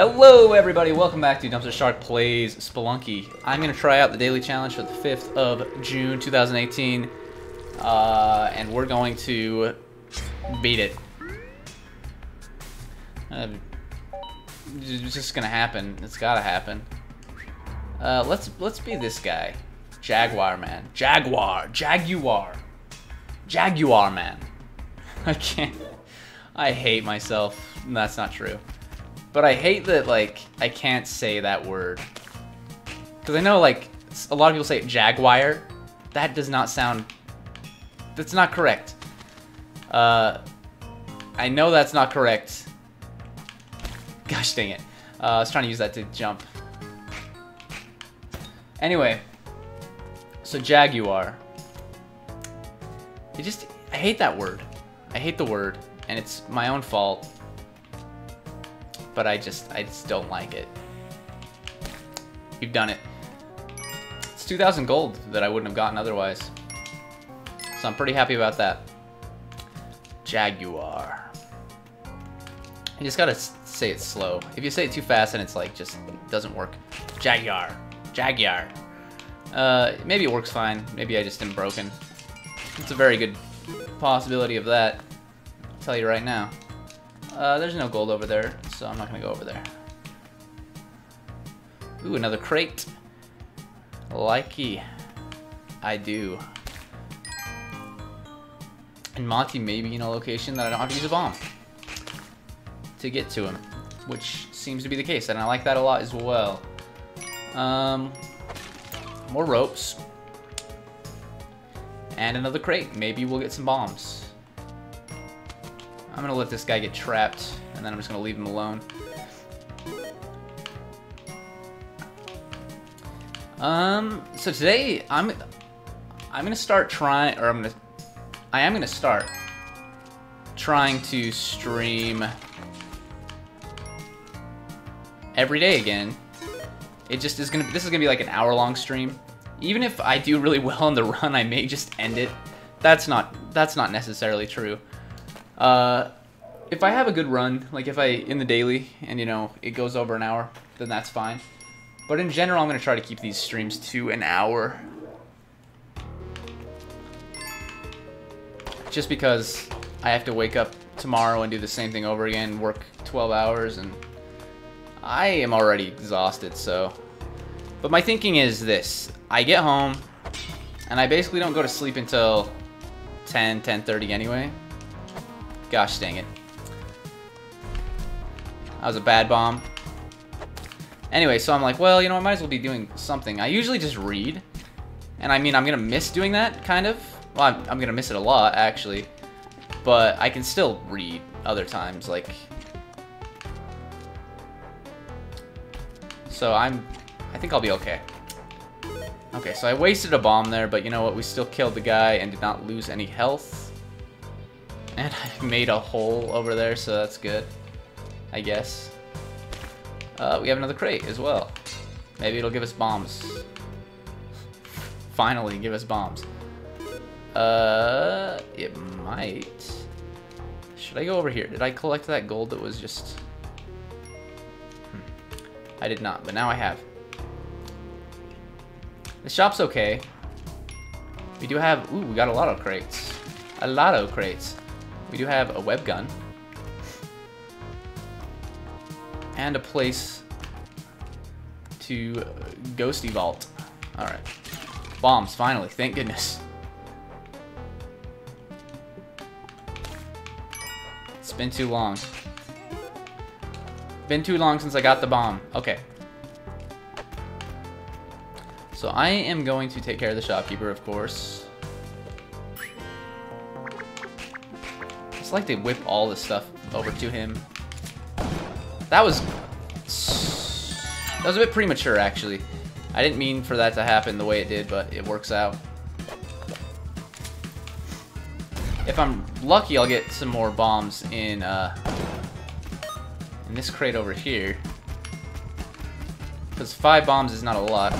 Hello everybody, welcome back to DumpsterShark Plays Spelunky. I'm going to try out the daily challenge for the 5th of June 2018, and we're going to beat it. It's just going to happen. It's got to happen. Let's be this guy. Jaguar man. Jaguar man. I can't. I hate myself. That's not true. But I hate that, like, I can't say that word. Because I know, like, a lot of people say Jaguar. That does not sound... That's not correct. I know that's not correct. Gosh dang it. I was trying to use that to jump. Anyway. So, Jaguar. I hate that word. I hate the word. And it's my own fault. But I just don't like it. We've done it. It's 2,000 gold that I wouldn't have gotten otherwise. So I'm pretty happy about that. Jaguar. You just gotta say it slow. If you say it too fast, then it's like just doesn't work. Jaguar. Jaguar. Maybe it works fine. Maybe I just am broken. It's a very good possibility of that. I'll tell you right now. There's no gold over there, so I'm not going to go over there. Ooh, another crate. Likey. I do. And Monty may be in a location that I don't have to use a bomb to get to him, which seems to be the case, and I like that a lot as well. More ropes. And another crate. Maybe we'll get some bombs. I'm gonna let this guy get trapped, and then I'm just gonna leave him alone. So today I'm gonna start trying, or I am gonna start trying to stream every day again. It just is gonna. This is gonna be like an hour-long stream. Even if I do really well on the run, I may just end it. That's not necessarily true. If I have a good run, like if in the daily, and you know, it goes over an hour, then that's fine. But in general, I'm going to try to keep these streams to an hour. Just because I have to wake up tomorrow and do the same thing over again, work 12 hours, and I am already exhausted, so. But my thinking is this. I get home, and I basically don't go to sleep until 10:30 anyway. Gosh dang it. That was a bad bomb. Anyway, so I'm like, well, you know, I might as well be doing something. I usually just read. And I mean, I'm going to miss doing that, kind of. Well, I'm going to miss it a lot, actually. But I can still read other times, like. So I think I'll be okay. Okay, so I wasted a bomb there, but you know what? We still killed the guy and did not lose any health. And I made a hole over there, so that's good, I guess. We have another crate as well. Maybe it'll give us bombs. Finally, give us bombs. It might. Should I go over here? Did I collect that gold that was just... I did not, but now I have. The shop's okay. We do have... Ooh, we got a lot of crates. A lot of crates. We do have a web gun. And a place to ghosty vault. Alright. Bombs, finally. Thank goodness. It's been too long. Been too long since I got the bomb. Okay. So I am going to take care of the shopkeeper, of course. I like to whip all this stuff over to him. That was a bit premature, actually. I didn't mean for that to happen the way it did, but it works out. If I'm lucky, I'll get some more bombs in this crate over here. Because 5 bombs is not a lot.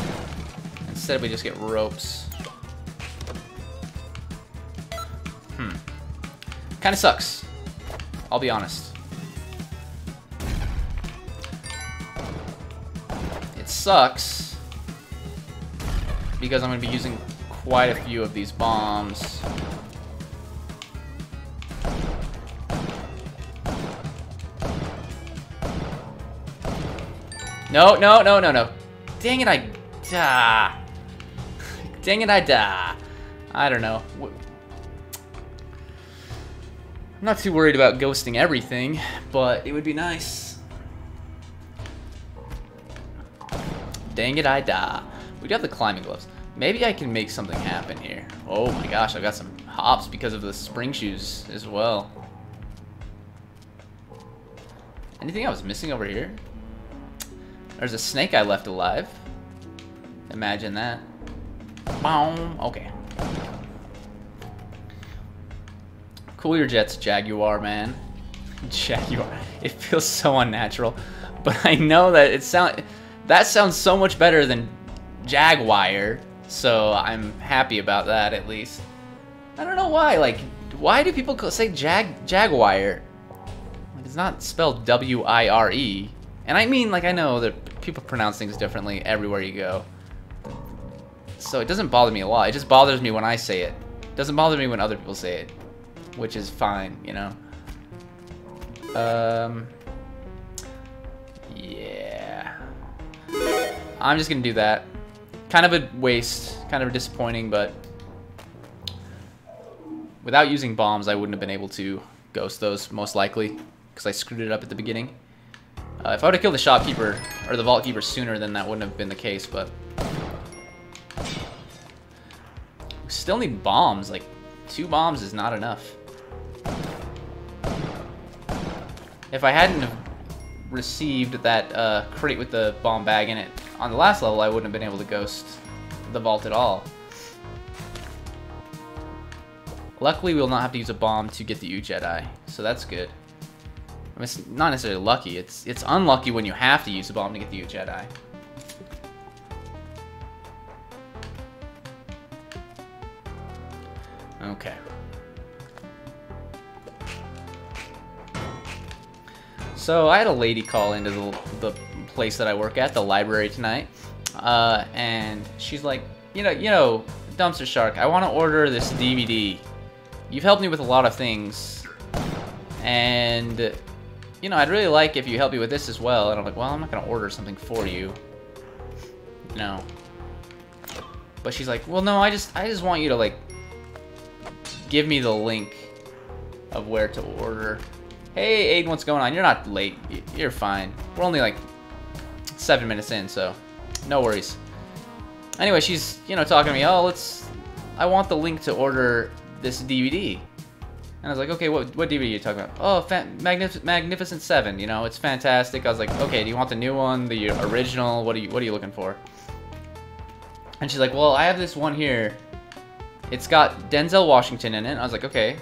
Instead, we just get ropes. Kind of sucks. I'll be honest. sucks because I'm going to be using quite a few of these bombs. No, no, no, no, no. Dang it, I Dang it, I don't know. I'm not too worried about ghosting everything, but it would be nice. Dang it, we do have the climbing gloves. Maybe I can make something happen here. Oh my gosh, I've got some hops because of the spring shoes as well. Anything I was missing over here? There's a snake I left alive. Imagine that. Boom. Okay. Cool your jets, Jaguar, man. Jaguar. It feels so unnatural, but I know that that sounds so much better than Jaguar, so I'm happy about that at least. I don't know why. Like, why do people say Jaguar? Like, it's not spelled W-I-R-E. And I mean, like, I know that people pronounce things differently everywhere you go. So it doesn't bother me a lot. It just bothers me when I say it. It doesn't bother me when other people say it, which is fine, you know. Yeah. I'm just gonna do that. Kind of a waste, kind of disappointing, but without using bombs, I wouldn't have been able to ghost those, most likely, because I screwed it up at the beginning. If I would have killed the shopkeeper, or the vault keeper sooner, then that wouldn't have been the case, but we still need bombs. Like, 2 bombs is not enough. If I hadn't have received that crate with the bomb bag in it on the last level, I wouldn't have been able to ghost the vault at all. Luckily, we will not have to use a bomb to get the U-Jedi, so that's good. I mean, it's not necessarily lucky. It's unlucky when you have to use a bomb to get the U-Jedi. Okay. So I had a lady call into the place that I work at, the library tonight, and she's like, you know, DumpsterShark, I want to order this DVD. You've helped me with a lot of things, and you know, I'd really like if you help me with this as well. And I'm like, well, I'm not gonna order something for you. No. But she's like, well, no, I just want you to, like, give me the link of where to order. Hey, Aiden, what's going on? You're not late. You're fine. We're only like 7 minutes in, so no worries. Anyway, she's, you know, talking to me. Oh, I want the link to order this DVD. And I was like, okay, what DVD are you talking about? Oh, Magnificent 7, you know, it's fantastic. I was like, okay, do you want the new one, the original? What are you looking for? And she's like, well, I have this one here. It's got Denzel Washington in it. I was like, okay,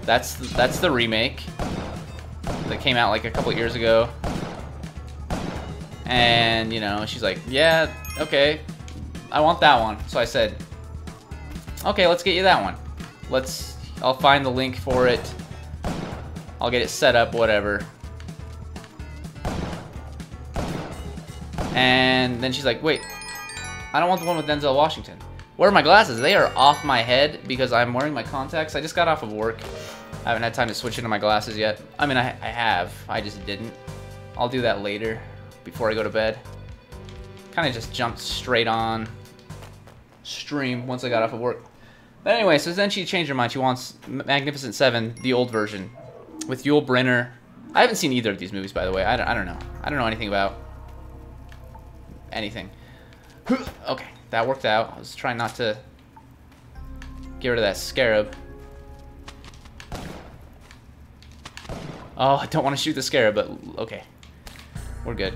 that's the remake that came out like a couple years ago. And, you know, she's like, yeah, okay, I want that one. So I said, okay, let's get you that one. I'll find the link for it. I'll get it set up, whatever. And then she's like, wait, I don't want the one with Denzel Washington. Where are my glasses? They are off my head because I'm wearing my contacts. I just got off of work. I haven't had time to switch into my glasses yet. I mean, I have. I just didn't. I'll do that later before I go to bed. Kind of just jumped straight on stream once I got off of work. But anyway, so then she changed her mind. She wants Magnificent 7, the old version, with Yul Brynner. I haven't seen either of these movies, by the way. I don't know. I don't know anything about anything. Okay, that worked out. I was trying not to get rid of that scarab. Oh, I don't want to shoot the scarab, but okay. We're good.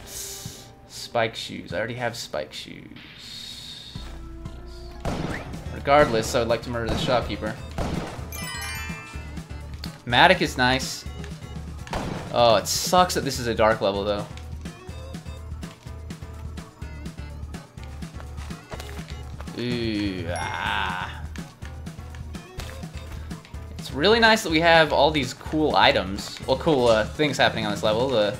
Spike shoes. I already have spike shoes. Regardless, I would like to murder the shopkeeper. Matic is nice. Oh, it sucks that this is a dark level, though. Ooh, ah. It's really nice that we have all these cool items. Well, cool things happening on this level. The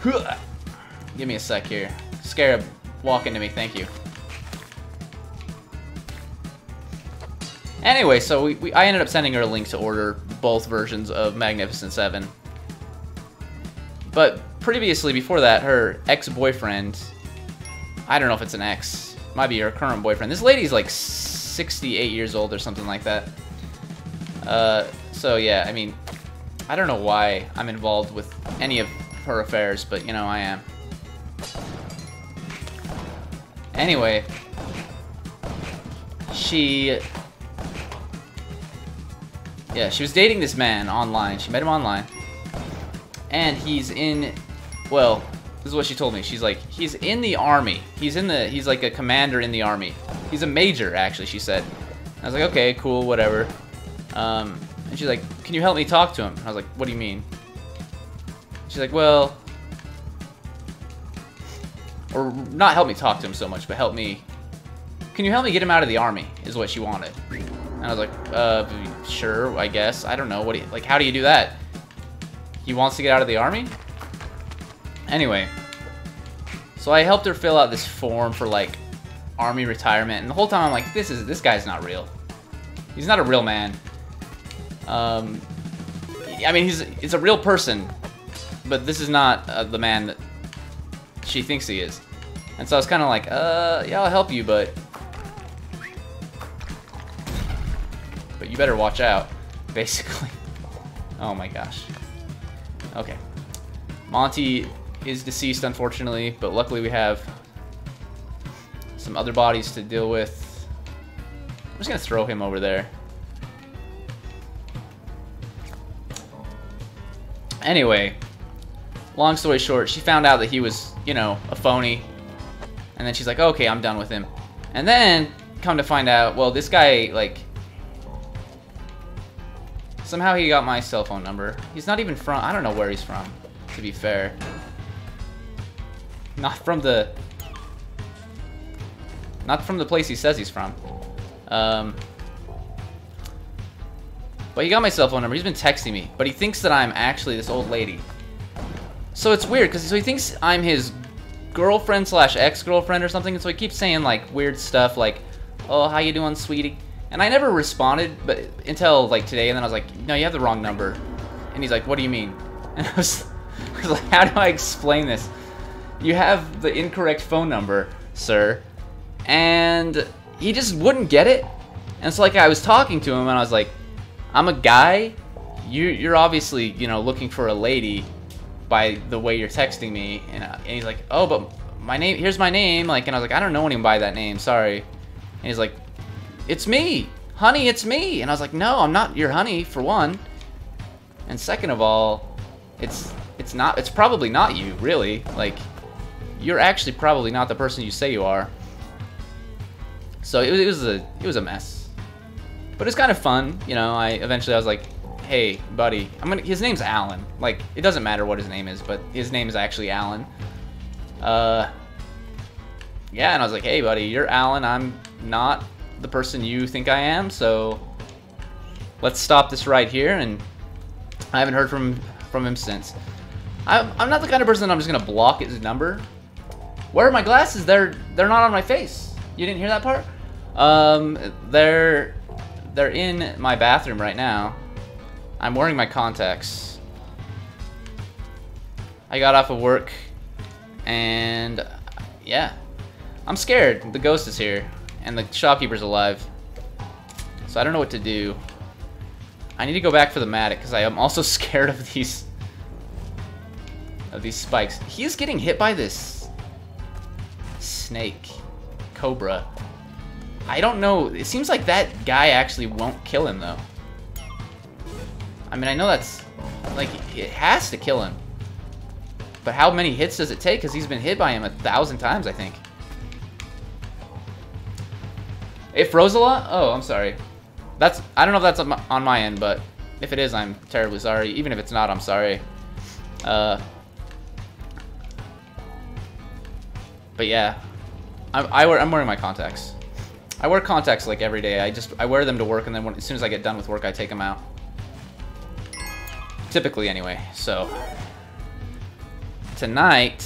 Give me a sec here. Scarab, walk into me, thank you. Anyway, so I ended up sending her a link to order both versions of Magnificent 7. But previously, before that, her ex-boyfriend, I don't know if it's an ex, might be her current boyfriend. This lady's like 68 years old or something like that. So yeah, I mean, I don't know why I'm involved with any of her affairs, but you know, I am. Anyway, she was dating this man online. She met him online. And he's in, well, this is what she told me. She's like, he's in the army. He's like a commander in the army. He's a major, actually, she said. I was like, okay, cool, whatever. And she's like, can you help me talk to him? I was like, what do you mean? She's like, well, or not help me talk to him so much, but help me. Can you help me get him out of the army? Is what she wanted. And I was like, sure, I guess. I don't know. What do you, like, how do you do that? He wants to get out of the army? Anyway, so I helped her fill out this form for like army retirement, and the whole time I'm like, this guy's not real. He's not a real man. I mean, he's a real person, but this is not the man that she thinks he is. And so I was kind of like, yeah, I'll help you, but you better watch out, basically. Oh my gosh. Okay. Monty is deceased, unfortunately, but luckily we have some other bodies to deal with. I'm just gonna throw him over there. Anyway, long story short, she found out that he was, you know, a phony. And then she's like, okay, I'm done with him. And then, come to find out, well, this guy, like, somehow he got my cell phone number. He's not even from, I don't know where he's from, to be fair. Not from the place he says he's from. But he got my cell phone number. He's been texting me, but he thinks that I'm actually this old lady. So it's weird, because he thinks I'm his girlfriend slash ex-girlfriend or something, and so he keeps saying like weird stuff like, oh, how you doing, sweetie? And I never responded, but until like today, and then I was like, no, you have the wrong number. And he's like, what do you mean? And I was like, how do I explain this? You have the incorrect phone number, sir. And he just wouldn't get it. And so like I was talking to him, and I was like, I'm a guy. You're obviously, you know, looking for a lady by the way you're texting me. And he's like, oh, but my name, here's my name. Like, and I was like, I don't know anyone by that name, sorry. And he's like, it's me, honey, it's me. And I was like, no, I'm not your honey, for one. And second of all, it's probably not you, really. Like, you're actually probably not the person you say you are. So it was a mess. But it's kind of fun, you know. Eventually I was like, hey, buddy, his name's Alan. Like, it doesn't matter what his name is, but his name is actually Alan. Yeah, and I was like, hey, buddy, you're Alan. I'm not the person you think I am, so let's stop this right here. And I haven't heard from him since. I'm not the kind of person that I'm just gonna block his number. Where are my glasses? They're not on my face. You didn't hear that part? They're in my bathroom right now. I'm wearing my contacts. I got off of work, and yeah, I'm scared. The ghost is here, and the shopkeeper's alive. So I don't know what to do. I need to go back for the mattock because I am also scared of these spikes. He is getting hit by this snake, cobra. I don't know. It seems like that guy actually won't kill him though. I mean, I know that's like it has to kill him. But how many hits does it take? Because he's been hit by him 1,000 times, I think. It froze a lot? Oh, I'm sorry. I don't know if that's on my end, but if it is, I'm terribly sorry. Even if it's not, I'm sorry. But yeah, I'm wearing my contacts. I wear contacts like every day. I wear them to work, and then as soon as I get done with work, I take them out. Typically, anyway. So tonight,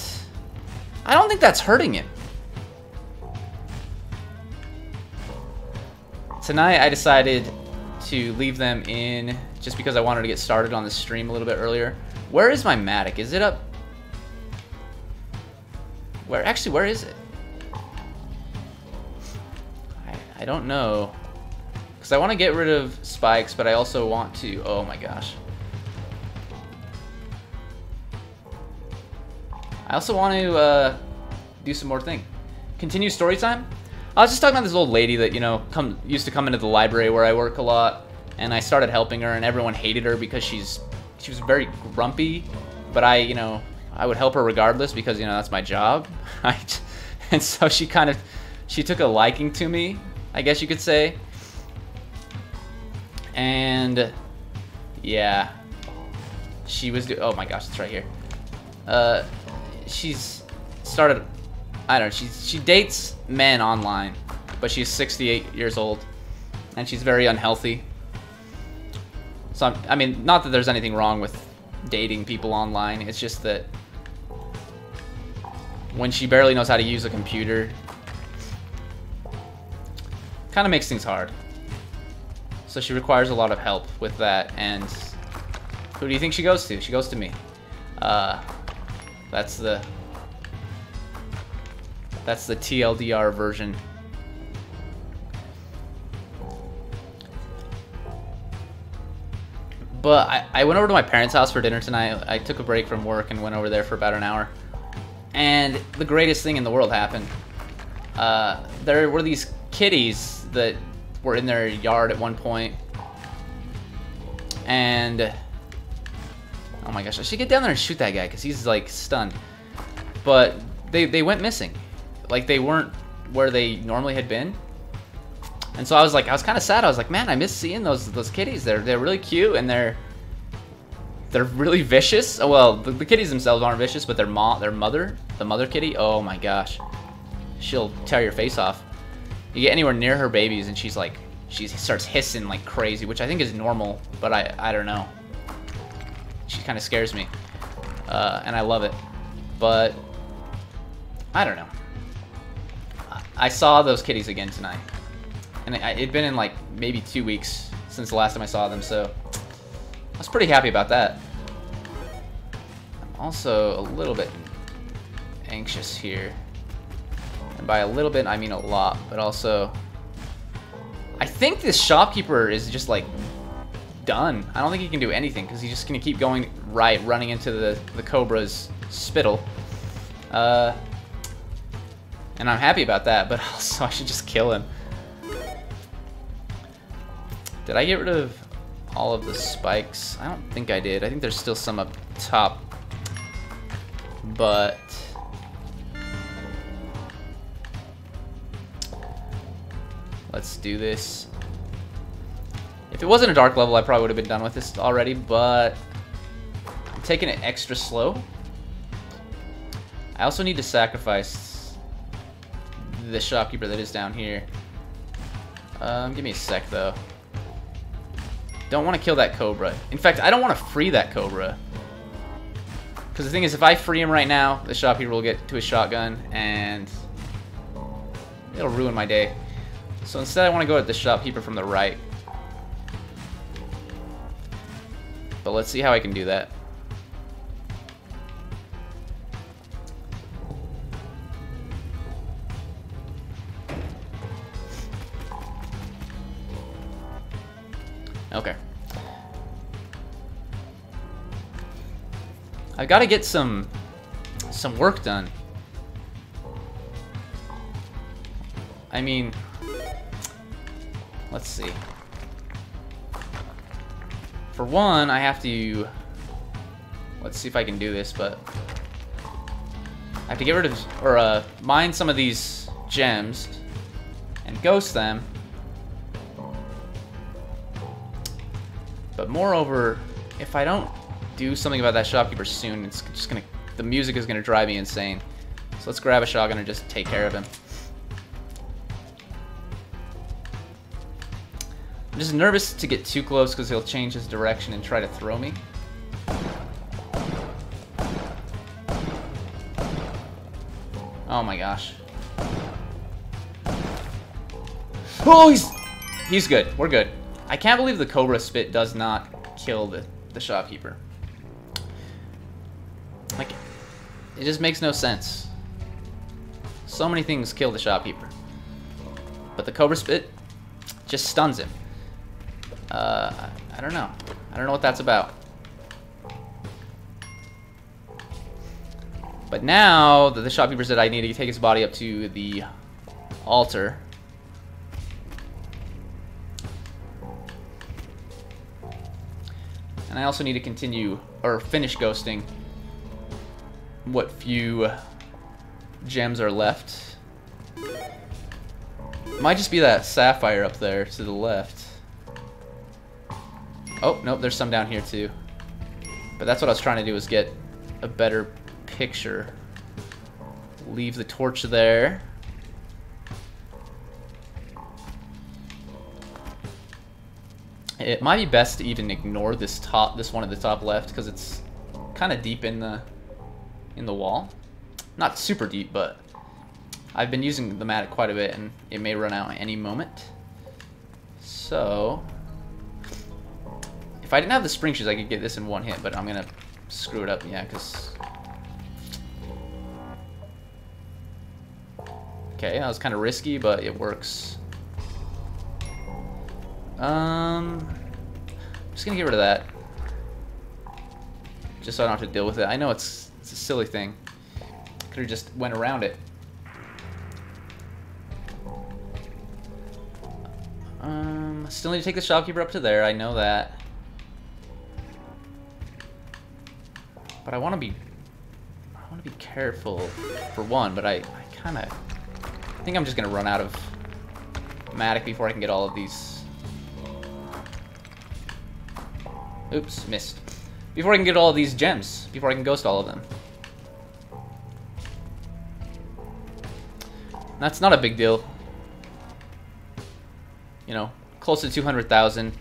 I don't think that's hurting him. Tonight I decided to leave them in just because I wanted to get started on the stream a little bit earlier. Where is my Matic? Is it up? Where is it? I don't know. Because I want to get rid of spikes, but I also want to... Oh my gosh. I also want to do some more thing. Continue story time? I was just talking about this old lady that, you know, used to come into the library where I work a lot. And I started helping her, and everyone hated her because she was very grumpy. But I would help her regardless because, you know, that's my job. And so she took a liking to me, I guess you could say. And yeah, she was oh my gosh, it's right here. She's started, I don't know, she dates men online, but she's 68 years old and she's very unhealthy. So I mean, not that there's anything wrong with dating people online, it's just that when she barely knows how to use a computer, kind of makes things hard. So she requires a lot of help with that, and who do you think she goes to? She goes to me. That's the TLDR version. But I went over to my parents' house for dinner tonight. I took a break from work and went over there for about an hour. And the greatest thing in the world happened. There were these kitties that were in their yard at one point. And oh my gosh, I should get down there and shoot that guy because he's like stunned. But they went missing. Like they weren't where they normally had been. And so I was kind of sad. I was like, man, I miss seeing those kitties. They're really cute and they're really vicious. Oh, well, the kitties themselves aren't vicious, but their mother, the mother kitty, oh my gosh, she'll tear your face off. You get anywhere near her babies and she starts hissing like crazy, which I think is normal, but I don't know. She kind of scares me, and I love it, but I don't know. I saw those kitties again tonight. And it'd been in like maybe 2 weeks since the last time I saw them, so I was pretty happy about that. I'm also a little bit anxious here. And by a little bit, I mean a lot, but also I think this shopkeeper is just like done. I don't think he can do anything because he's just going to keep going right, running into the cobra's spittle. And I'm happy about that, but also I should just kill him. Did I get rid of all of the spikes? I don't think I did. I think there's still some up top. But let's do this. If it wasn't a dark level, I probably would have been done with this already, but I'm taking it extra slow. I also need to sacrifice the shopkeeper that is down here. Give me a sec, though. Don't want to kill that cobra. In fact, I don't want to free that cobra. Because the thing is, if I free him right now, the shopkeeper will get to his shotgun, and it'll ruin my day. So instead, I want to go at the shopkeeper from the right. But let's see how I can do that. Okay. I've got to get some work done. I mean, let's see. For one, I have to... Let's see if I can do this, but... I have to get rid of... Or, mine some of these gems and ghost them. But moreover, if I don't do something about that shopkeeper soon, it's just gonna, the music is gonna drive me insane. So let's grab a shotgun and just take care of him. I'm just nervous to get too close because he'll change his direction and try to throw me. Oh my gosh. Oh, he's good. We're good. I can't believe the Cobra Spit does not kill the shopkeeper. Like, it just makes no sense. So many things kill the shopkeeper, but the Cobra Spit just stuns him. I don't know. I don't know what that's about. But now that the shopkeeper said I need to take his body up to the altar. And I also need to continue, or finish ghosting what few gems are left. It might just be that sapphire up there to the left. Oh, nope, there's some down here too. But that's what I was trying to do, is get a better picture. Leave the torch there. It might be best to even ignore this one at the top left, because it's kind of deep in the wall. Not super deep, but I've been using the mat quite a bit, and it may run out at any moment. So if I didn't have the spring shoes, I could get this in one hit, but I'm gonna screw it up, yeah, because... Okay, that was kind of risky, but it works. I'm just gonna get rid of that, just so I don't have to deal with it. I know it's a silly thing. Could have just went around it. Still need to take the shopkeeper up to there. I know that, but I want to be careful for one. But I think I'm just gonna run out of Matic before I can get all of these. Oops, missed. Before I can get all of these gems, before I can ghost all of them. That's not a big deal. You know, close to 200,000.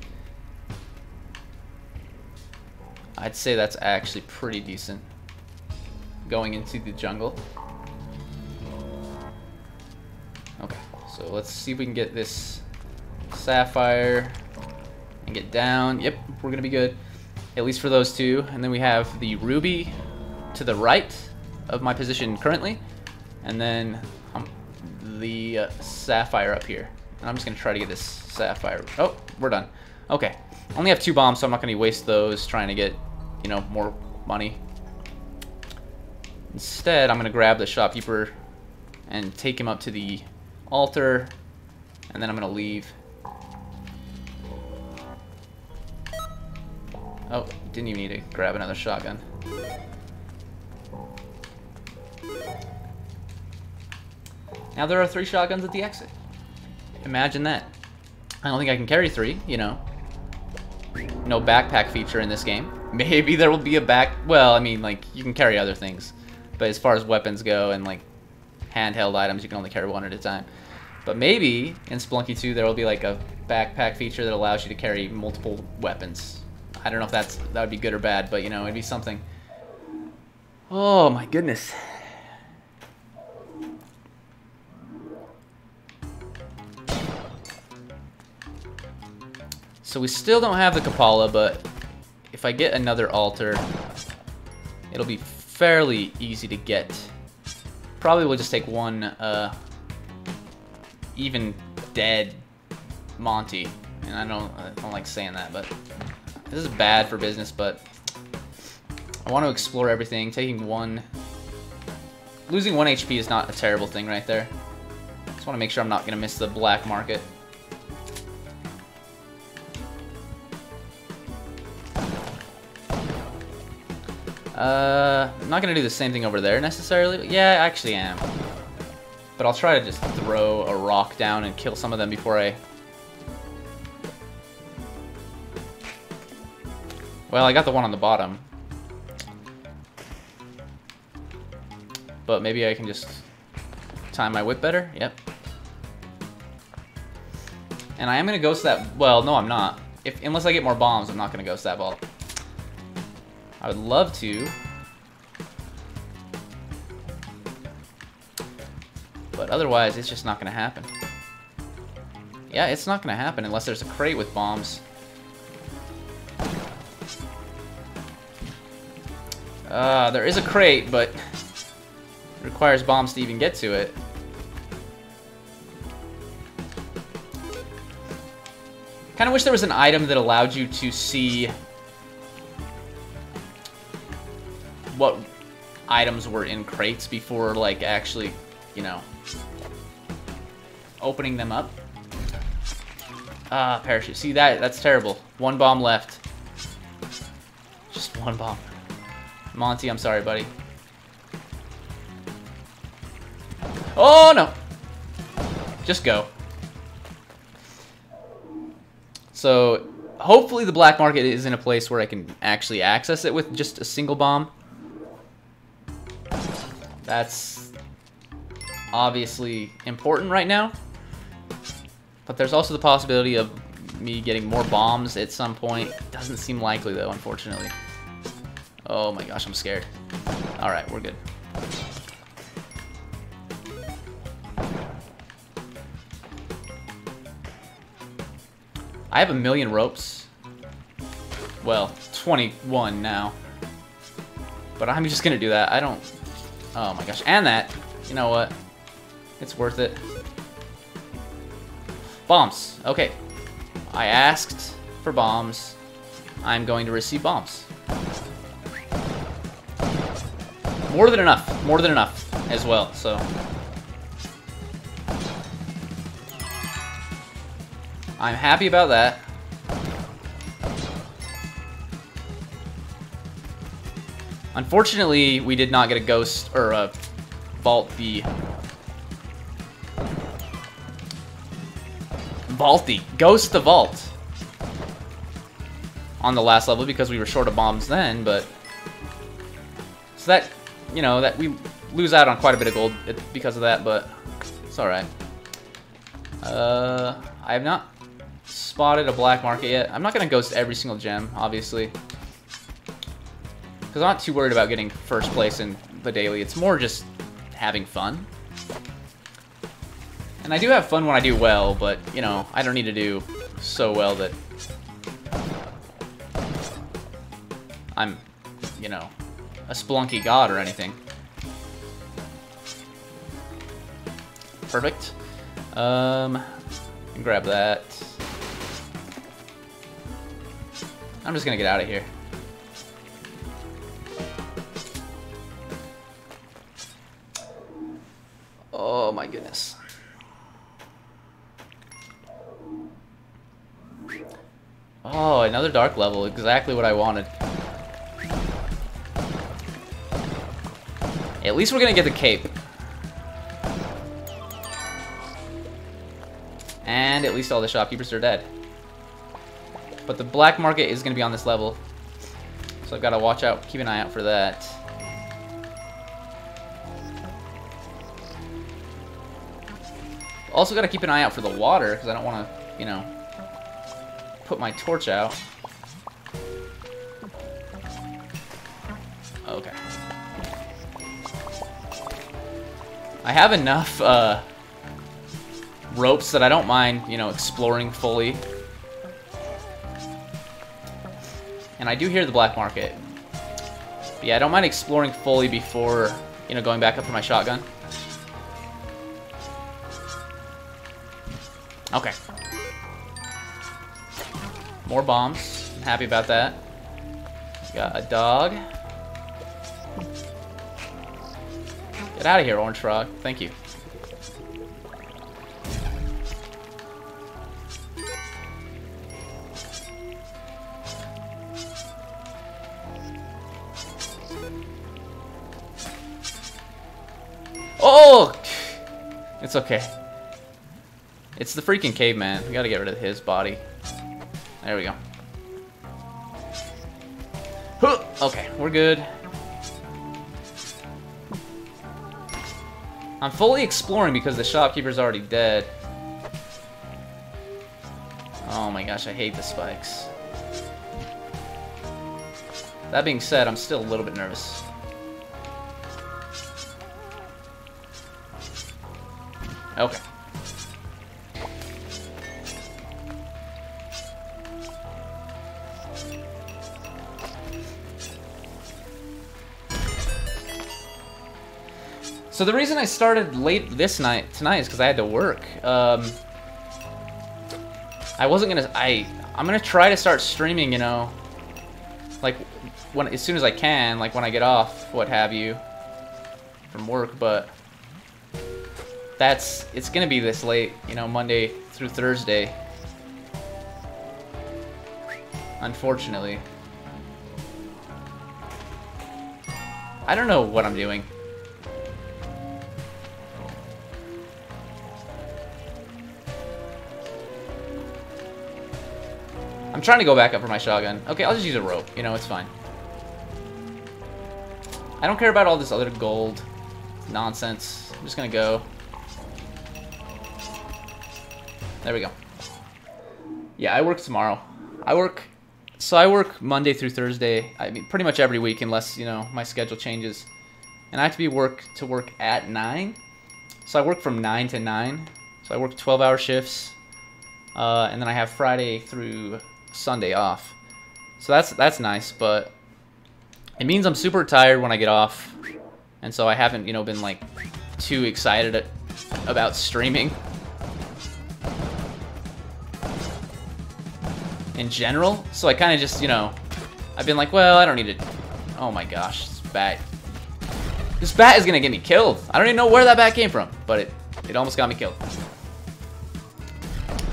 I'd say that's actually pretty decent going into the jungle. Okay, so let's see if we can get this sapphire and get down. Yep, we're gonna be good, at least for those two. And then we have the ruby to the right of my position currently, and then the sapphire up here. And I'm just gonna try to get this sapphire. Oh, we're done. Okay, only have 2 bombs, so I'm not gonna waste those trying to get, you know, more money. Instead, I'm gonna grab the shopkeeper and take him up to the altar, and then I'm gonna leave. Oh, didn't even need to grab another shotgun. Now there are 3 shotguns at the exit. Imagine that. I don't think I can carry 3, you know. No backpack feature in this game. Maybe there will be a well, I mean, like, you can carry other things. But as far as weapons go and, like, handheld items, you can only carry 1 at a time. But maybe in Spelunky 2 there will be, like, a backpack feature that allows you to carry multiple weapons. I don't know if that would be good or bad, but, you know, it'd be something. Oh, my goodness. So we still don't have the Kapala, but if I get another altar, it'll be fairly easy to get. Probably will just take one even dead Monty. And I don't like saying that, but this is bad for business, but I want to explore everything. Losing 1 HP is not a terrible thing right there. Just want to make sure I'm not going to miss the black market. I'm not gonna do the same thing over there necessarily. But yeah, I actually am. But I'll try to just throw a rock down and kill some of them before I... Well, I got the one on the bottom. But maybe I can just time my whip better. Yep. And I am gonna ghost that... Well, no, I'm not. Unless I get more bombs, I'm not gonna ghost that ball. I would love to. otherwise, it's just not going to happen. Yeah, it's not going to happen unless there's a crate with bombs. There is a crate, but it requires bombs to even get to it. Kind of wish there was an item that allowed you to see what items were in crates before, like, actually, you know, opening them up. Parachute. See, that's terrible. One bomb left. Just one bomb. Monty, I'm sorry, buddy. Oh, no. Just go. So, hopefully the black market is in a place where I can actually access it with just a single bomb. That's obviously important right now. But there's also the possibility of me getting more bombs at some point. Doesn't seem likely, though, unfortunately. Oh my gosh, I'm scared. Alright, we're good. I have 1,000,000 ropes. Well, 21 now. But I'm just gonna do that. I don't... Oh my gosh. And that. You know what? It's worth it. Bombs. Okay. I asked for bombs. I'm going to receive bombs. More than enough. More than enough as well, so... I'm happy about that. Unfortunately, we did not get a ghost or a vault the ghost the vault on the last level because we were short of bombs then, but so that, you know, that we lose out on quite a bit of gold because of that, but it's all right. I have not spotted a black market yet. I'm not gonna ghost every single gem, obviously, because I'm not too worried about getting first place in the daily. It's more just having fun. And I do have fun when I do well, but, you know, I don't need to do so well that I'm, you know, a Spelunky god or anything. Perfect. Grab that. I'm just gonna get out of here. Oh my goodness. Oh, another dark level. Exactly what I wanted. At least we're gonna get the cape. And at least all the shopkeepers are dead. But the black market is gonna be on this level. So I've gotta watch out, keep an eye out for that. Also gotta keep an eye out for the water, because I don't wanna, you know, put my torch out. Okay. I have enough ropes that I don't mind, you know, exploring fully. And I do hear the black market. But yeah, I don't mind exploring fully before, you know, going back up for my shotgun. Okay. More bombs. I'm happy about that. Got a dog. Get out of here, Orange Frog. Thank you. Oh! It's okay. It's the freaking caveman. We gotta get rid of his body. There we go. Okay, we're good. I'm fully exploring because the shopkeeper's already dead. Oh my gosh, I hate the spikes. That being said, I'm still a little bit nervous. Okay. So the reason I started late tonight is because I had to work. I wasn't gonna. I'm gonna try to start streaming. You know, like as soon as I can, like when I get off, what have you, from work. But it's gonna be this late. You know, Monday through Thursday. Unfortunately, I don't know what I'm doing. I'm trying to go back up for my shotgun. Okay, I'll just use a rope. You know, it's fine. I don't care about all this other gold nonsense. I'm just gonna go. There we go. Yeah, I work tomorrow. I work Monday through Thursday. I mean, pretty much every week, unless, you know, my schedule changes. And I have to work at 9. So I work from 9 to 9. So I work 12-hour shifts. And then I have Friday through Sunday off. So that's nice, but it means I'm super tired when I get off. And so I haven't, you know, been like too excited about streaming in general. So I kind of just, you know, I've been like, well, I don't need to. Oh my gosh, this bat is gonna get me killed. I don't even know where that bat came from, but it almost got me killed.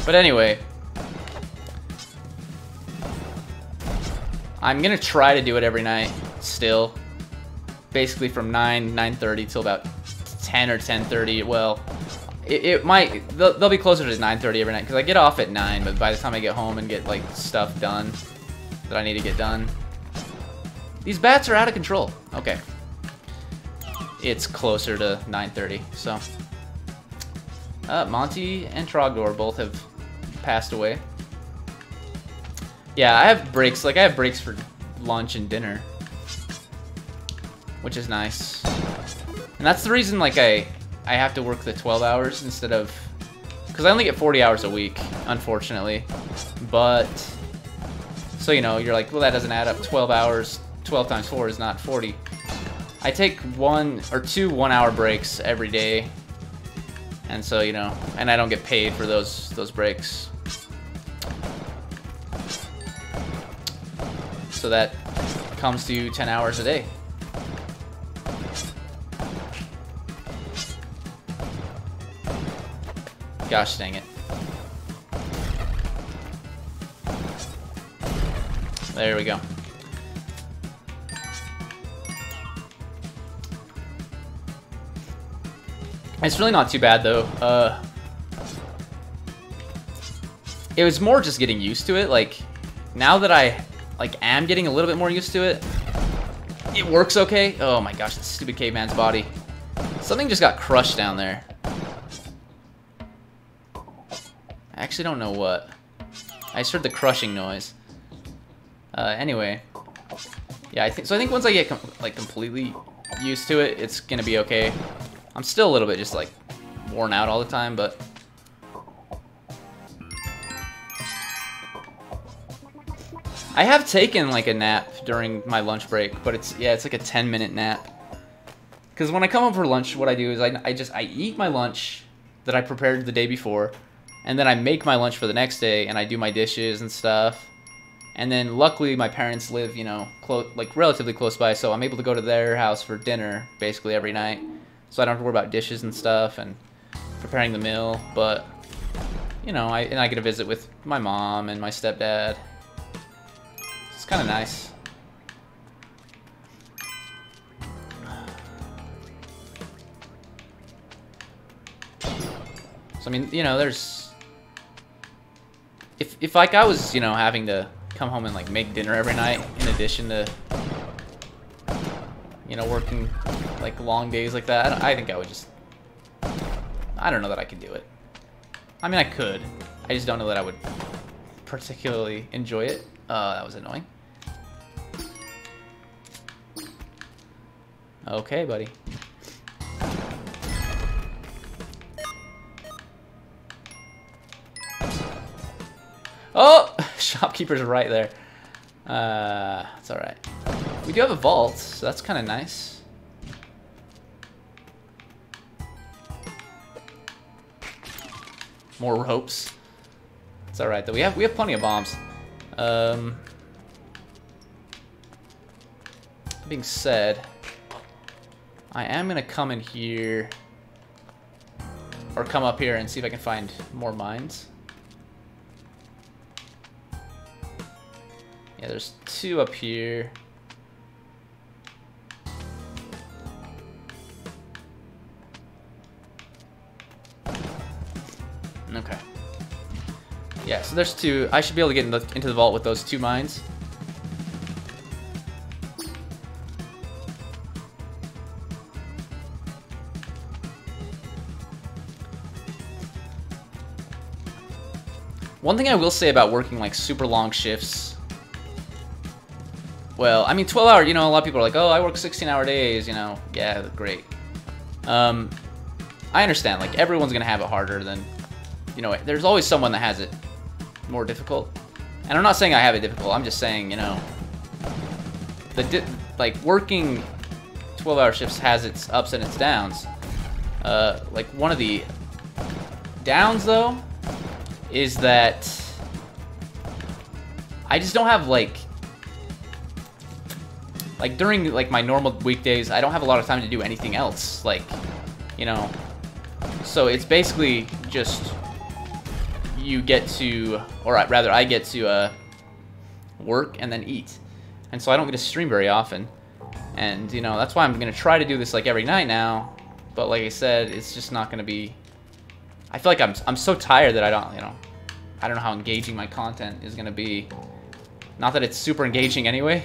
But anyway, I'm gonna try to do it every night still. Basically from 9:30 till about 10 or 10:30. Well, they'll be closer to 9:30 every night because I get off at 9, but by the time I get home and get like stuff done that I need to get done. These bats are out of control. Okay. It's closer to 9:30, so Monty and Trogdor both have passed away. Yeah, I have breaks. Like, I have breaks for lunch and dinner, which is nice. And that's the reason, like, I have to work the 12 hours instead of... Because I only get 40 hours a week, unfortunately. But... So, you know, you're like, well, that doesn't add up. 12 hours, 12 times 4 is not 40. I take 1 or 2 one-hour breaks every day. And so, you know, and I don't get paid for those breaks. So that comes to 10 hours a day. Gosh dang it. There we go. It's really not too bad though. It was more just getting used to it. Like, now that I am getting a little bit more used to it, it works okay. Oh my gosh, that stupid caveman's body. Something just got crushed down there. I actually don't know what. I just heard the crushing noise. Anyway, yeah, I think once I get completely used to it, it's gonna be okay. I'm still a little bit just like worn out all the time, but I have taken like a nap during my lunch break, but it's like a 10-minute nap. Because when I come home for lunch, what I do is I eat my lunch that I prepared the day before, and then I make my lunch for the next day, and I do my dishes and stuff. And then luckily my parents live, you know, relatively close by, so I'm able to go to their house for dinner basically every night. So I don't have to worry about dishes and stuff and preparing the meal. But, you know, I get a visit with my mom and my stepdad. It's kind of nice. So, I mean, you know, there's... If like I was, you know, having to come home and like make dinner every night in addition to, you know, working like long days like that, I think I would just... I don't know that I could do it. I mean, I could. I just don't know that I would particularly enjoy it. That was annoying. Okay, buddy. shopkeeper's right there. It's alright. We do have a vault, so that's kind of nice. More ropes. It's alright though. We have plenty of bombs. That being said, I am gonna come in here, or come up here and see if I can find more mines. Yeah, there's 2 up here. Okay. Yeah, so there's 2. I should be able to get into the vault with those 2 mines. One thing I will say about working like super long shifts, well, I mean 12 hour, you know, a lot of people are like, oh, I work 16-hour days, you know, yeah, great. I understand, like everyone's gonna have it harder than, you know, there's always someone that has it more difficult. And I'm not saying I have it difficult, I'm just saying, you know, like working 12-hour shifts has its ups and its downs. Like one of the downs though is that I just don't have like during like my normal weekdays, I don't have a lot of time to do anything else, like, you know, so it's basically just you get to, or rather I get to work and then eat, and so I don't get to stream very often, and you know, that's why I'm gonna try to do this like every night now, but like I said, it's just not gonna be, I feel like I'm so tired that I don't, you know, I don't know how engaging my content is gonna be. Not that it's super engaging anyway,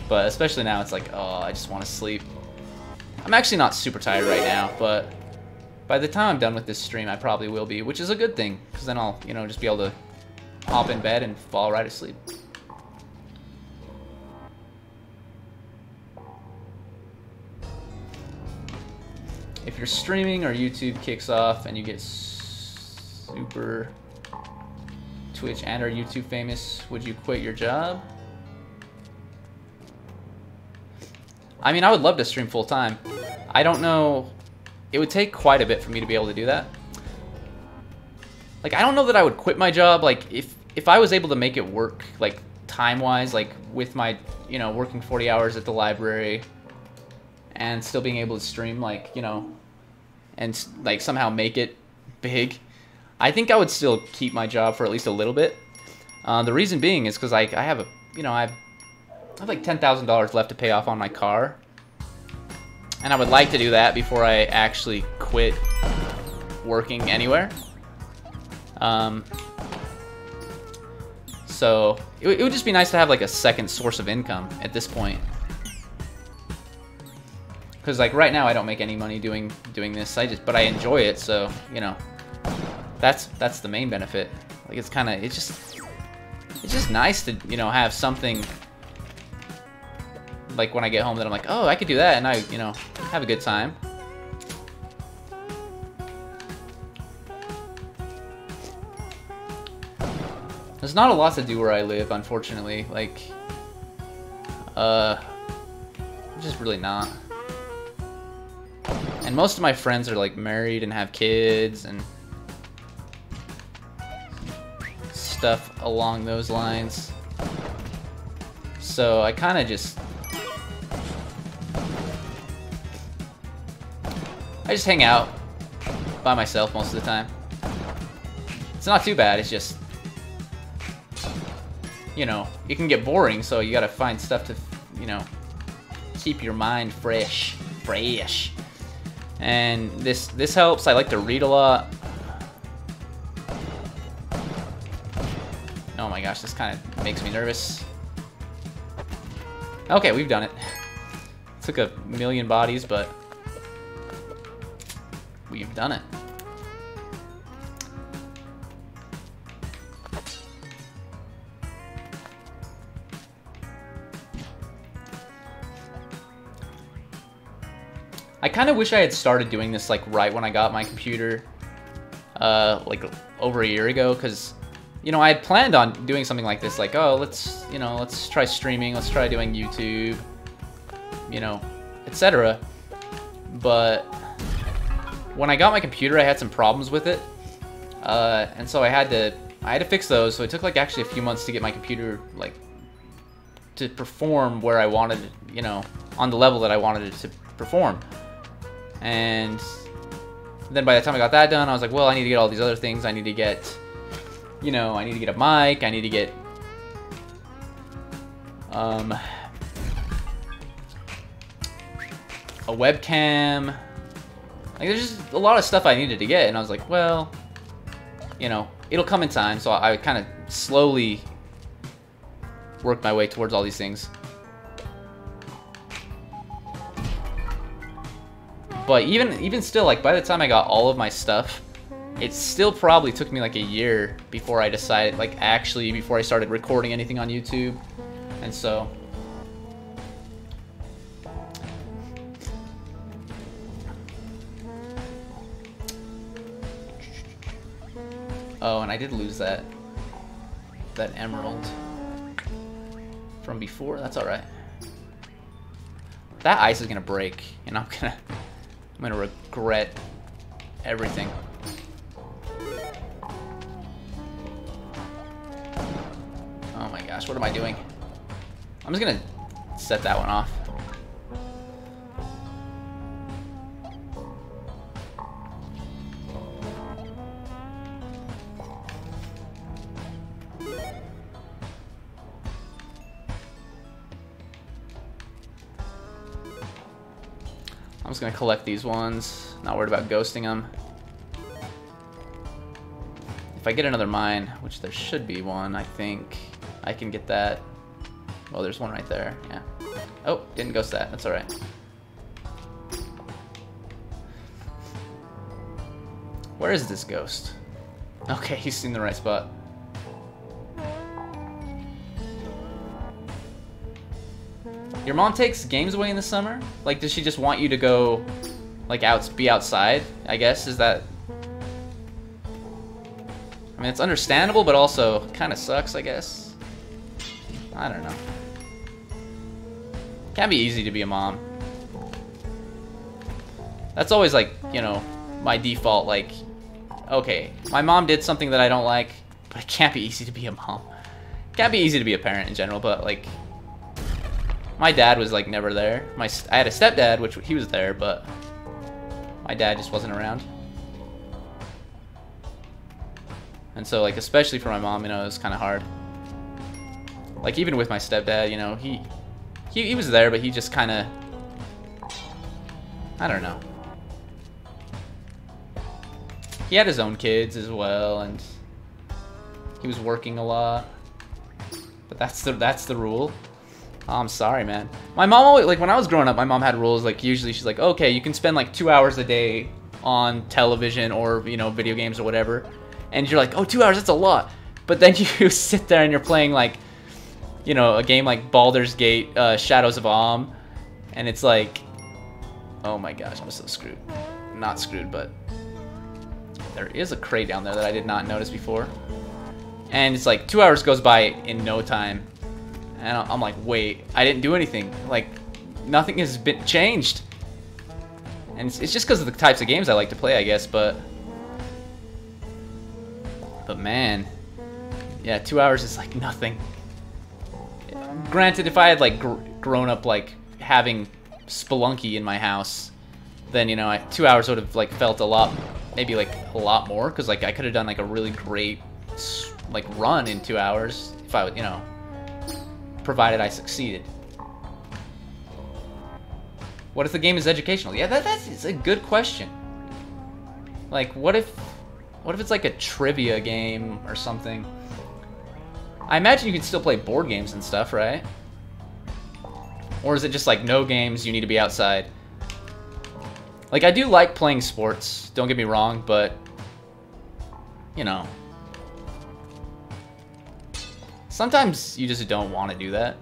but especially now it's like, oh, I just want to sleep. I'm actually not super tired right now, but by the time I'm done with this stream, I probably will be, which is a good thing, because then I'll, you know, just be able to hop in bed and fall right asleep. If you're streaming or YouTube kicks off and you get super Twitch and or YouTube famous, would you quit your job? I mean, I would love to stream full time. I don't know, it would take quite a bit for me to be able to do that. Like, I don't know that I would quit my job. Like, if I was able to make it work, like time-wise, like with my, you know, working 40 hours at the library and still being able to stream, like, you know, and like somehow make it big, I think I would still keep my job for at least a little bit. The reason being is because I have a, you know, I have like $10,000 left to pay off on my car, and I would like to do that before I actually quit working anywhere. So it would just be nice to have like a second source of income at this point. Because like right now I don't make any money doing this. But I enjoy it, so you know, that's the main benefit. Like it's just nice to, you know, have something like when I get home that I'm like, oh, I could do that, and I, you know, have a good time. There's not a lot to do where I live, unfortunately. Like, just really not. And most of my friends are like married and have kids and stuff along those lines. So I kind of just hang out by myself most of the time. It's not too bad, it's just, you know, it can get boring, so you gotta find stuff to, you know, keep your mind fresh. And this helps. I like to read a lot. Oh my gosh, this kind of makes me nervous. Okay, we've done it. Took a million bodies, but we've done it. I kind of wish I had started doing this like right when I got my computer, like over a year ago, because you know, I had planned on doing something like this, like, oh, let's, you know, let's try streaming, let's try doing YouTube, you know, etc. But when I got my computer, I had some problems with it, and so I had to fix those. So it took like actually a few months to get my computer like to perform where I wanted it, you know, on the level that I wanted it to perform. And then by the time I got that done, I was like, well, I need to get all these other things. I need to get, you know, I need to get a mic. I need to get a webcam. Like, there's just a lot of stuff I needed to get, and I was like, well, you know, it'll come in time. So I kind of slowly worked my way towards all these things. But even still, like, by the time I got all of my stuff, it still probably took me like a year before I decided, like, actually before I started recording anything on YouTube. And so oh, and I did lose that emerald from before. That's all right. That ice is gonna break, and I'm gonna regret everything. Oh my gosh, what am I doing? I'm just gonna set that one off. I'm just gonna collect these ones. Not worried about ghosting them. If I get another mine, which there should be one, I think I can get that. Well, there's one right there. Yeah. Oh, didn't ghost that. That's all right. Where is this ghost? Okay, he's in the right spot. Your mom takes games away in the summer? Like, does she just want you to go, like, be outside, I guess? Is that... I mean, it's understandable, but also kind of sucks, I guess. I don't know. Can't be easy to be a mom. That's always, like, you know, my default, like, okay, my mom did something that I don't like, but it can't be easy to be a mom. Can't be easy to be a parent in general, but, like... My dad was, like, never there. I had a stepdad, which he was there, but my dad just wasn't around. And so, like, especially for my mom, you know, it was kind of hard. Like, even with my stepdad, you know, he was there, but he just kind of... I don't know. He had his own kids as well, and he was working a lot. But that's the rule. Oh, I'm sorry, man. My mom always, like, when I was growing up, my mom had rules, like, usually she's like, okay, you can spend, like, 2 hours a day on television or, you know, video games or whatever. And you're like, oh, 2 hours, that's a lot. But then you sit there and you're playing, like, you know, a game like Baldur's Gate, Shadows of Om. And it's like, oh my gosh, I'm so screwed. Not screwed, but there is a crate down there that I did not notice before. And it's like 2 hours goes by in no time. And I'm like, wait, I didn't do anything. Like, nothing has been changed. And it's just because of the types of games I like to play, I guess, but man, yeah, 2 hours is like nothing. Granted, if I had, like, grown up, like, having Spelunky in my house, then, you know, 2 hours would have, like, felt a lot, maybe, like, a lot more, because, like, I could have done, like, a really great, like, run in 2 hours if I would, you know, provided I succeeded. What if the game is educational? Yeah, that's a good question. Like, what if it's like a trivia game or something? I imagine you can still play board games and stuff, right? Or is it just like no games, you need to be outside? Like, I do like playing sports, don't get me wrong, but, you know, sometimes you just don't want to do that.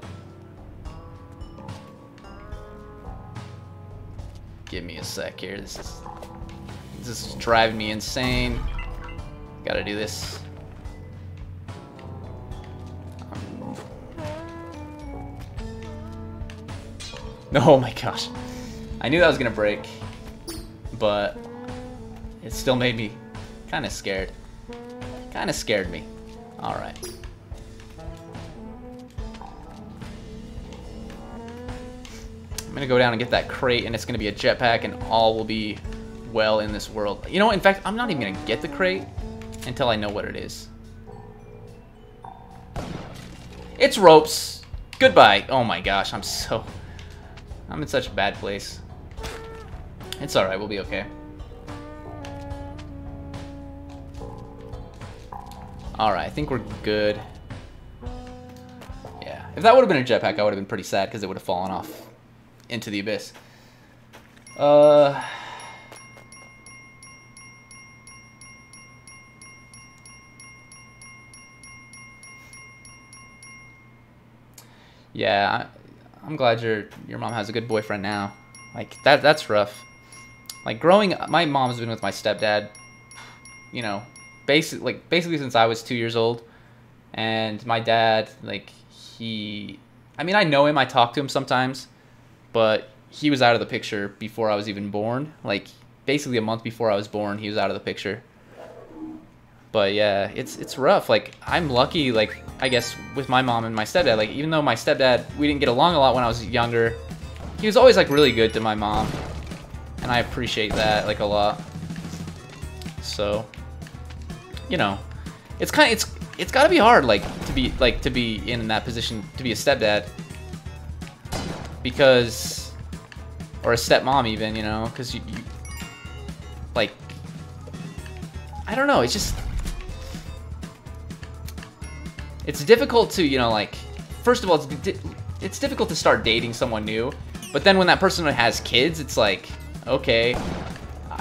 Give me a sec here. This is driving me insane. Gotta do this. Oh my gosh. I knew that was gonna break, but it still made me kind of scared. Kind of scared me. Alright. I'm gonna go down and get that crate, and it's gonna be a jetpack, and all will be well in this world. You know what? In fact, I'm not even gonna get the crate until I know what it is. It's ropes. Goodbye. Oh my gosh, I'm in such a bad place. It's alright, we'll be okay. Alright, I think we're good. Yeah. If that would have been a jetpack, I would have been pretty sad because it would have fallen off into the abyss. Yeah, I'm glad your mom has a good boyfriend now. Like that's rough. Like growing up, my mom's been with my stepdad, you know, basically since I was 2 years old. And my dad, like I mean, I know him, I talk to him sometimes, but he was out of the picture before I was even born. Like basically a month before I was born, he was out of the picture. But yeah, it's rough. Like I'm lucky, like I guess with my mom and my stepdad. Like even though my stepdad, we didn't get along a lot when I was younger, he was always like really good to my mom, and I appreciate that like a lot. So, you know, it's got to be hard to be in that position, to be a stepdad, because, or a stepmom even, you know, because you like, I don't know, it's just. It's difficult to, you know, like, first of all, it's difficult to start dating someone new, but then when that person has kids, it's like, okay,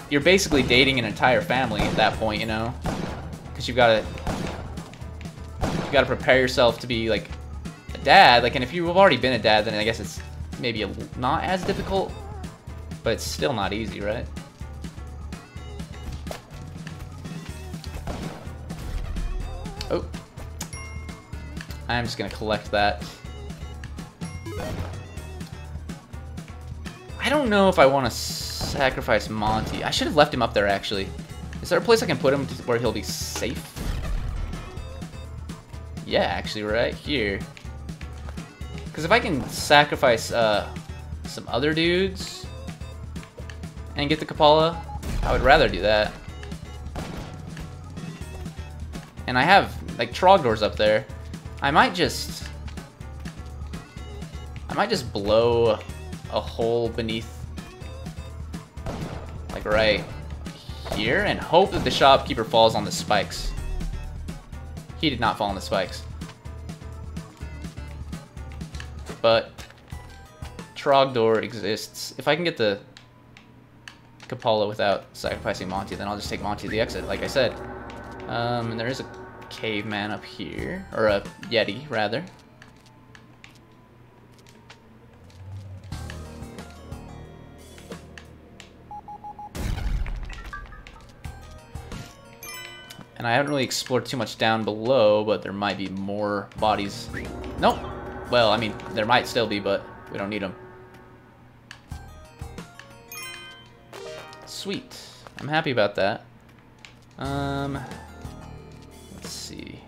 you're basically dating an entire family at that point, you know, because you gotta prepare yourself to be like a dad, like, and if you've already been a dad, then I guess it's maybe not as difficult, but it's still not easy, right? Oh. I'm just gonna collect that. I don't know if I want to sacrifice Monty. I should have left him up there, actually. Is there a place I can put him where he'll be safe? Yeah, actually, right here. Because if I can sacrifice some other dudes and get the Kapala, I would rather do that. And I have, like, Trogdor's up there. I might just blow a hole beneath, like right here, and hope that the shopkeeper falls on the spikes. He did not fall on the spikes. But Trogdor exists. If I can get the Kapala without sacrificing Monty, then I'll just take Monty to the exit, like I said. And there is a caveman up here, or a Yeti rather. And I haven't really explored too much down below, but there might be more bodies. Nope. Well, I mean, there might still be, but we don't need them. Sweet. I'm happy about that. Let's see.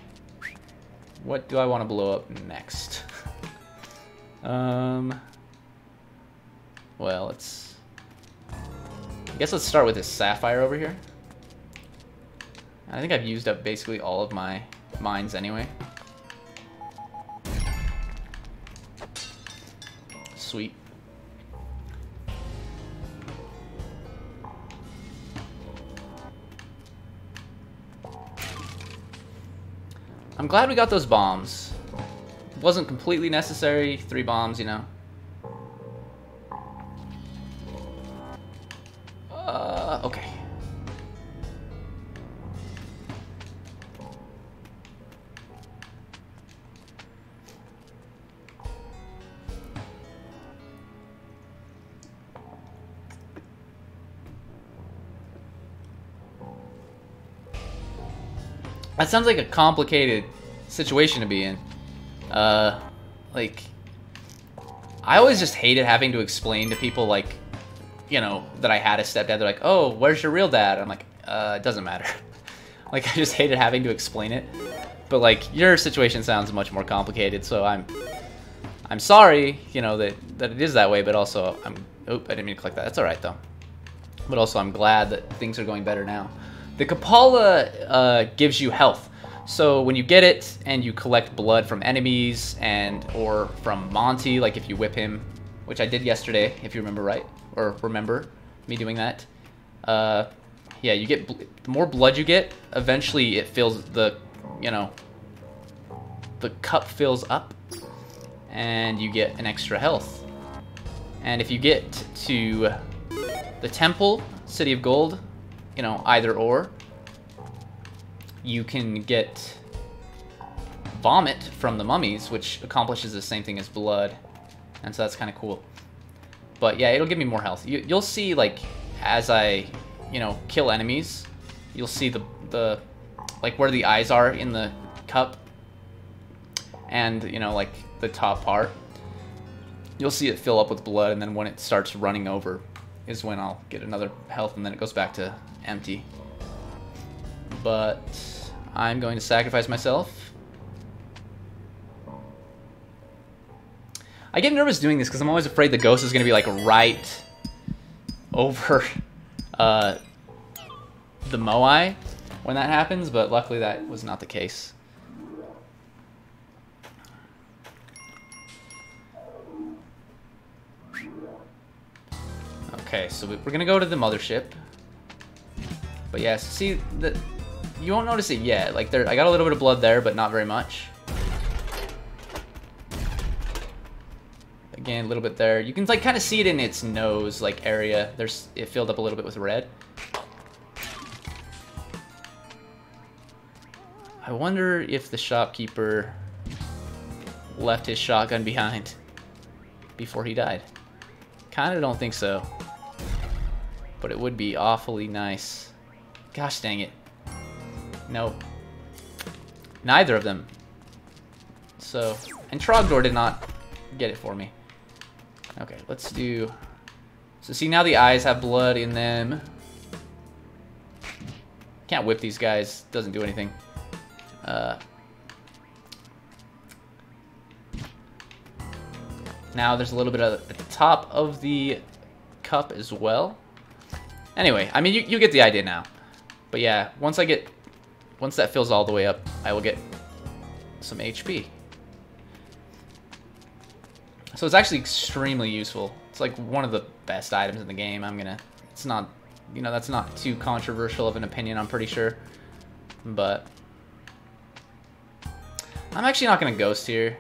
What do I want to blow up next? Well, I guess let's start with this sapphire over here. I think I've used up basically all of my mines anyway. Sweet. I'm glad we got those bombs. It wasn't completely necessary. 3 bombs, you know. Okay. That sounds like a complicated situation to be in. Like, I always just hated having to explain to people, like, you know, that I had a stepdad. They're like, oh, where's your real dad? I'm like, it doesn't matter. Like, I just hated having to explain it. But, like, your situation sounds much more complicated, so I'm sorry, you know, that it is that way, but also, oop, I didn't mean to click that. That's alright, though. But also, I'm glad that things are going better now. The Kapala gives you health. So when you get it and you collect blood from enemies or from Monty, like if you whip him, which I did yesterday, if you remember right, or remember me doing that. Yeah, you get the more blood you get, eventually it fills the cup fills up, and you get an extra health. And if you get to the temple, City of Gold, you know, either or, you can get vomit from the mummies, which accomplishes the same thing as blood, and so that's kind of cool. But yeah, it'll give me more health. You'll see, like, as I, you know, kill enemies, you'll see the like where the eyes are in the cup, and you know, like the top part. You'll see it fill up with blood, and then when it starts running over, is when I'll get another health, and then it goes back to empty. But I'm going to sacrifice myself. I get nervous doing this because I'm always afraid the ghost is going to be like right over the Moai when that happens, but luckily that was not the case. Okay, so we're going to go to the mothership. But yeah, see, you won't notice it yet. Like, I got a little bit of blood there, but not very much. Again, a little bit there. You can, like, kind of see it in its nose, like, area. It filled up a little bit with red. I wonder if the shopkeeper left his shotgun behind before he died. Kind of don't think so. But it would be awfully nice. Gosh dang it. Nope. Neither of them. So, and Trogdor did not get it for me. Okay, let's do... So see, now the eyes have blood in them. Can't whip these guys. Doesn't do anything. Now there's a little bit at the top of the cup as well. Anyway, I mean, you get the idea now. But yeah, once that fills all the way up, I will get some HP. So it's actually extremely useful. It's like one of the best items in the game. It's not, you know, that's not too controversial of an opinion, I'm pretty sure. But I'm actually not gonna ghost here.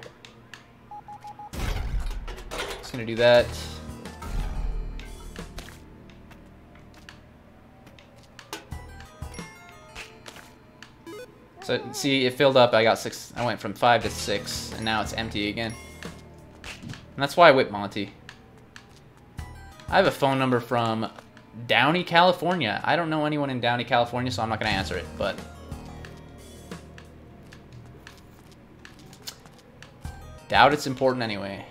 Just gonna do that. So see, it filled up. I got 6. I went from 5 to 6, and now it's empty again. And that's why I whipped Monty. I have a phone number from Downey, California. I don't know anyone in Downey, California, so I'm not going to answer it, but... doubt it's important anyway.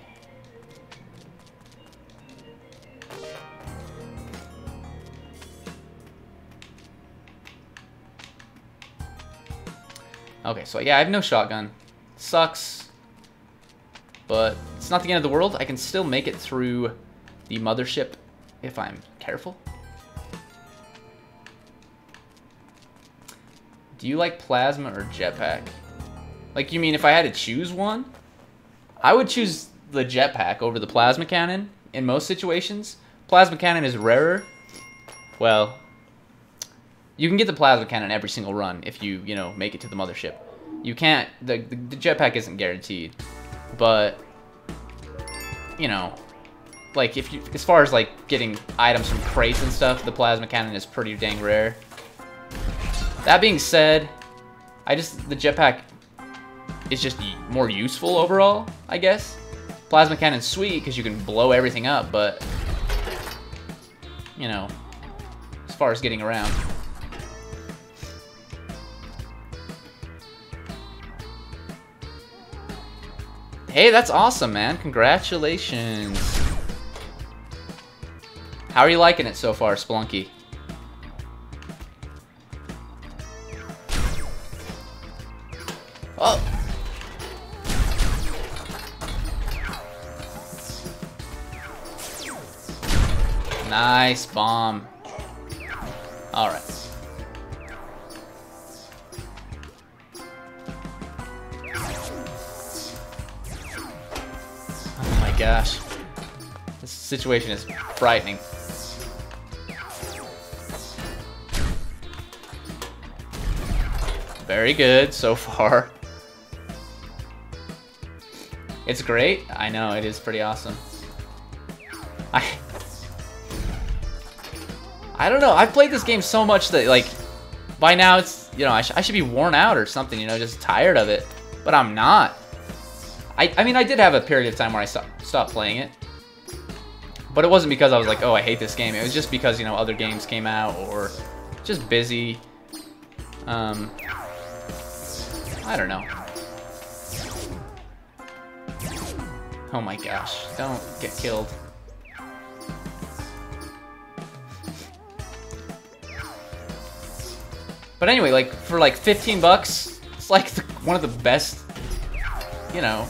Okay, so yeah, I have no shotgun. Sucks. But it's not the end of the world. I can still make it through the mothership if I'm careful. Do you like plasma or jetpack? Like, you mean if I had to choose one? I would choose the jetpack over the plasma cannon in most situations. Plasma cannon is rarer. Well, you can get the plasma cannon every single run if you know, make it to the mothership. You can't, the jetpack isn't guaranteed. But, you know, like, as far as, like, getting items from crates and stuff, the plasma cannon is pretty dang rare. That being said, the jetpack is just more useful overall, I guess. Plasma cannon's sweet because you can blow everything up, but, you know, as far as getting around. Hey, that's awesome, man. Congratulations. How are you liking it so far, Spelunky? Oh! Nice bomb. Alright. Oh my gosh. This situation is frightening. Very good so far. It's great. I know, it is pretty awesome. I don't know. I've played this game so much that, like, by now it's, you know, I should be worn out or something, you know, just tired of it. But I'm not. I mean, I did have a period of time where I stopped playing it. But it wasn't because I was like, oh, I hate this game. It was just because, you know, other games came out or just busy. I don't know. Oh my gosh. Don't get killed. But anyway, like, for like 15 bucks, it's like one of the best, you know,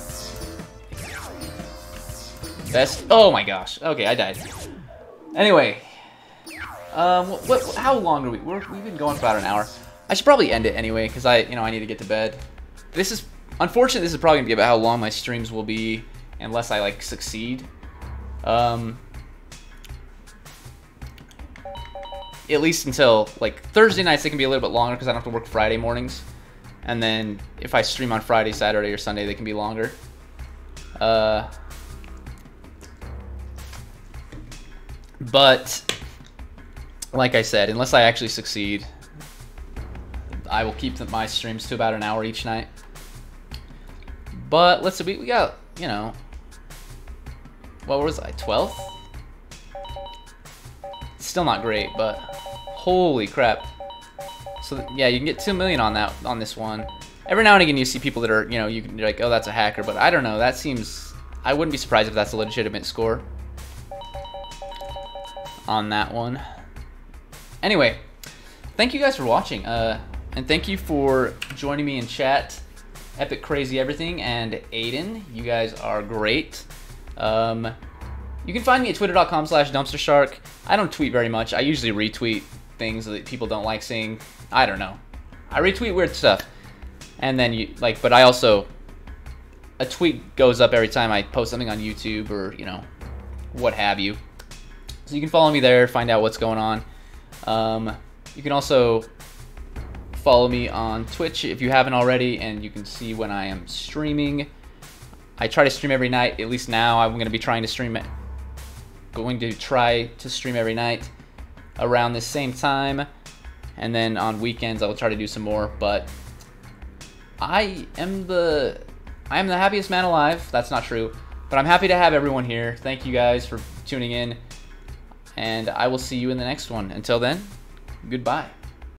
best. Oh my gosh. Okay, I died. Anyway, how long are we? We've been going for about an hour. I should probably end it anyway because I need to get to bed. This is unfortunately. This is probably gonna be about how long my streams will be unless I like succeed. At least until like Thursday nights, they can be a little bit longer because I don't have to work Friday mornings. And then if I stream on Friday, Saturday, or Sunday, they can be longer. But like I said, unless I actually succeed, I will keep my streams to about an hour each night. But let's see, we got, you know, what was I, 12th? Still not great, but holy crap. So yeah, you can get 2 million on this one. Every now and again you see people that are, you know, you're like, oh, that's a hacker, but I don't know, that seems, I wouldn't be surprised if that's a legitimate score on that one. Anyway, thank you guys for watching, and thank you for joining me in chat, Epic Crazy Everything and Aiden. You guys are great. You can find me at twitter.com/DumpsterShark. I don't tweet very much. I usually retweet things that people don't like seeing. I don't know. I retweet weird stuff. And then but I also, a tweet goes up every time I post something on YouTube or, you know, what have you. So you can follow me there, find out what's going on. You can also follow me on Twitch if you haven't already, and you can see when I am streaming. I try to stream every night. At least now I'm going to be trying to stream it. Try to stream every night around the same time, and then on weekends I will try to do some more. But I am the happiest man alive. That's not true, but I'm happy to have everyone here. Thank you guys for tuning in, and I will see you in the next one. Until then, goodbye.